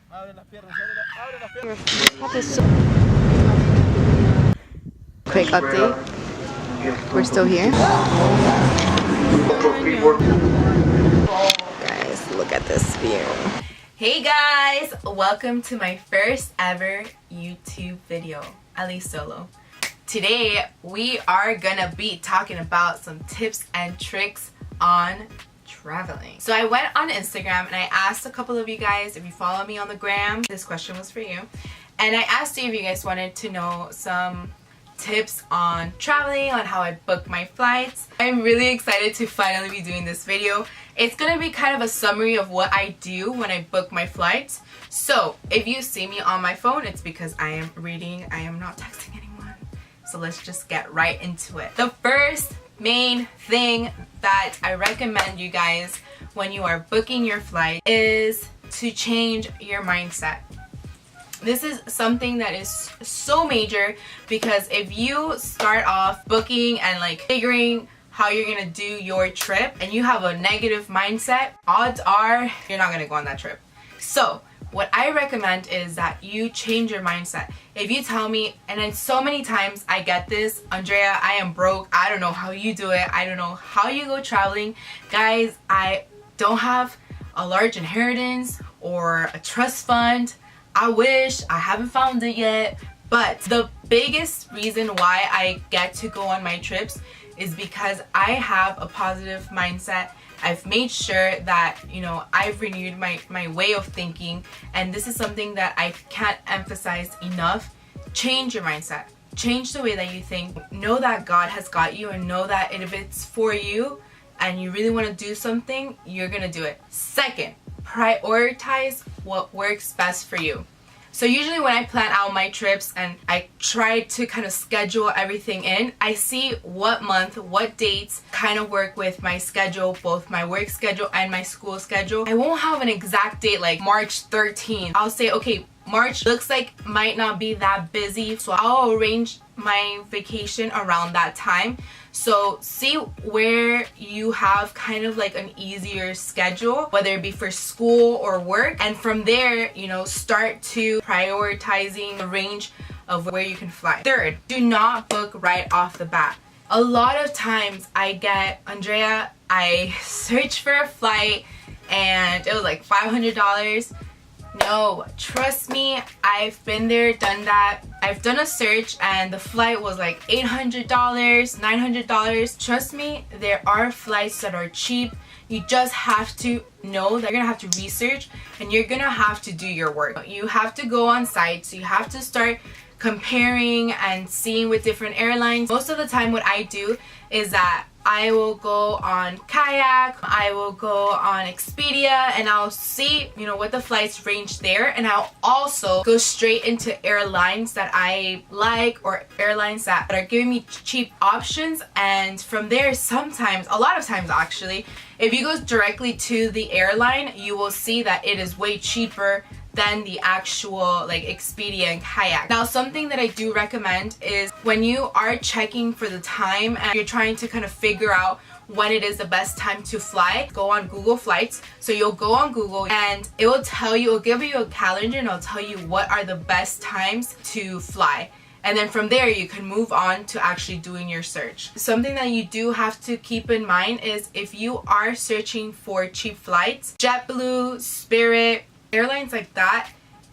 Quick update. We're still here. Guys, look at this view. Hey guys, welcome to my first ever YouTube video, at least solo. Today we are gonna be talking about some tips and tricks on traveling. So I went on Instagram and I asked a couple of you guys, if you follow me on the gram, this question was for you. And I asked you if you guys wanted to know some tips on traveling, on how I book my flights. I'm really excited to finally be doing this video. It's gonna be kind of a summary of what I do when I book my flights. So if you see me on my phone, it's because I am reading, I am not texting anyone. So let's just get right into it. The first main thing that I recommend you guys when you are booking your flight is to change your mindset. This is something that is so major, because if you start off booking and like figuring how you're gonna do your trip and you have a negative mindset, odds are you're not gonna go on that trip. So what I recommend is that you change your mindset. If you tell me, and then so many times I get this, Andrea, I am broke, I don't know how you do it, I don't know how you go traveling. Guys, I don't have a large inheritance or a trust fund. I wish, I haven't found it yet. But the biggest reason why I get to go on my trips is because I have a positive mindset. I've made sure that, you know, I've renewed my way of thinking, and this is something that I can't emphasize enough. Change your mindset. Change the way that you think. Know that God has got you, and know that if it's for you and you really want to do something, you're gonna do it. Second, prioritize what works best for you. So usually when I plan out my trips and I try to kind of schedule everything in, I see what month, what dates kind of work with my schedule, both my work schedule and my school schedule. I won't have an exact date like March 13th. I'll say, okay, March looks like might not be that busy, so I'll arrange my vacation around that time. So see where you have kind of like an easier schedule, whether it be for school or work, and from there, you know, start to prioritizing the range of where you can fly. Third, do not book right off the bat. A lot of times I get, Andrea, I searched for a flight and it was like $500. No, trust me, I've been there, done that. I've done a search and the flight was like $800, $900. Trust me, there are flights that are cheap. You just have to know that you're gonna have to research and you're gonna have to do your work. You have to go on sites, so you have to start comparing and seeing with different airlines. Most of the time what I do is that I will go on Kayak, I will go on Expedia, and I'll see, you know, what the flights range there, and I'll also go straight into airlines that I like or airlines that are giving me cheap options. And from there, sometimes, a lot of times actually, if you go directly to the airline, you will see that it is way cheaper than the actual like Expedia and Kayak. Now, something that I do recommend is when you are checking for the time and you're trying to kind of figure out when it is the best time to fly, go on Google Flights. So you'll go on Google and it will tell you, it'll give you a calendar and it'll tell you what are the best times to fly. And then from there you can move on to actually doing your search. Something that you do have to keep in mind is if you are searching for cheap flights, JetBlue, Spirit, airlines like that,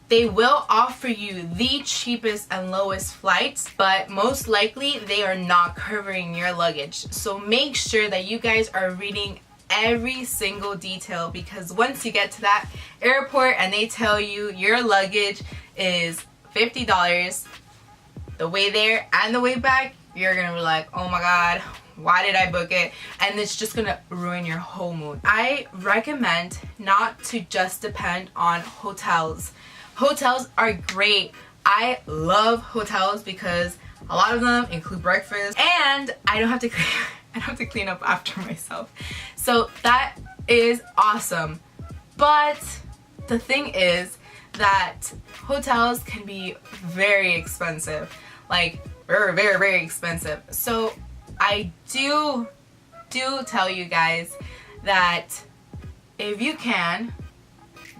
they will offer you the cheapest and lowest flights, but most likely they are not covering your luggage. So make sure that you guys are reading every single detail, because once you get to that airport and they tell you your luggage is $50 the way there and the way back, you're gonna be like, oh my god, why did I book it? And it's just gonna ruin your whole mood. I recommend not to just depend on hotels. Hotels are great. I love hotels because a lot of them include breakfast and I don't have to clean up after myself. So that is awesome. But the thing is that hotels can be very expensive. Like very, very, very expensive. So I do tell you guys that if you can,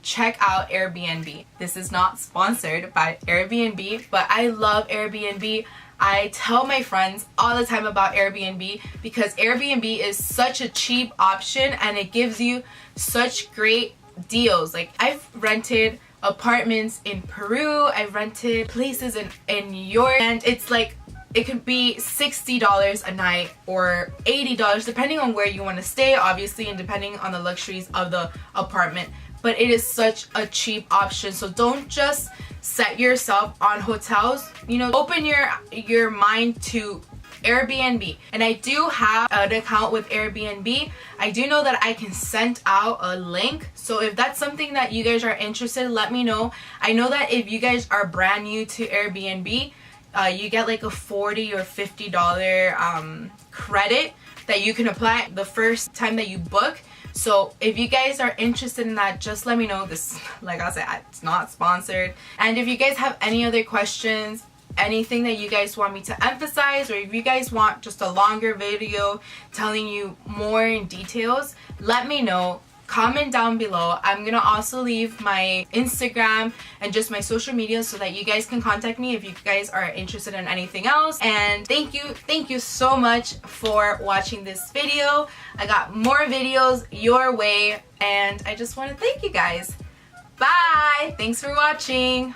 check out Airbnb. This is not sponsored by Airbnb, but I love Airbnb. I tell my friends all the time about Airbnb because Airbnb is such a cheap option and it gives you such great deals. Like, I've rented apartments in Peru, I've rented places in New York, and it's like it could be $60 a night or $80 depending on where you want to stay, obviously, and depending on the luxuries of the apartment. But it is such a cheap option, so don't just set yourself on hotels. You know, open your mind to Airbnb. And I do have an account with Airbnb. I do know that I can send out a link, so if that's something that you guys are interested, let me know. I know that if you guys are brand new to Airbnb, you get like a $40 or $50 credit that you can apply the first time that you book. So if you guys are interested in that, just let me know. This, like I said, it's not sponsored. And if you guys have any other questions, anything that you guys want me to emphasize, or if you guys want just a longer video telling you more in details, let me know. Comment down below. I'm gonna also leave my Instagram and just my social media so that you guys can contact me if you guys are interested in anything else. And thank you so much for watching this video. I got more videos your way, and I just want to thank you guys. Bye! Thanks for watching.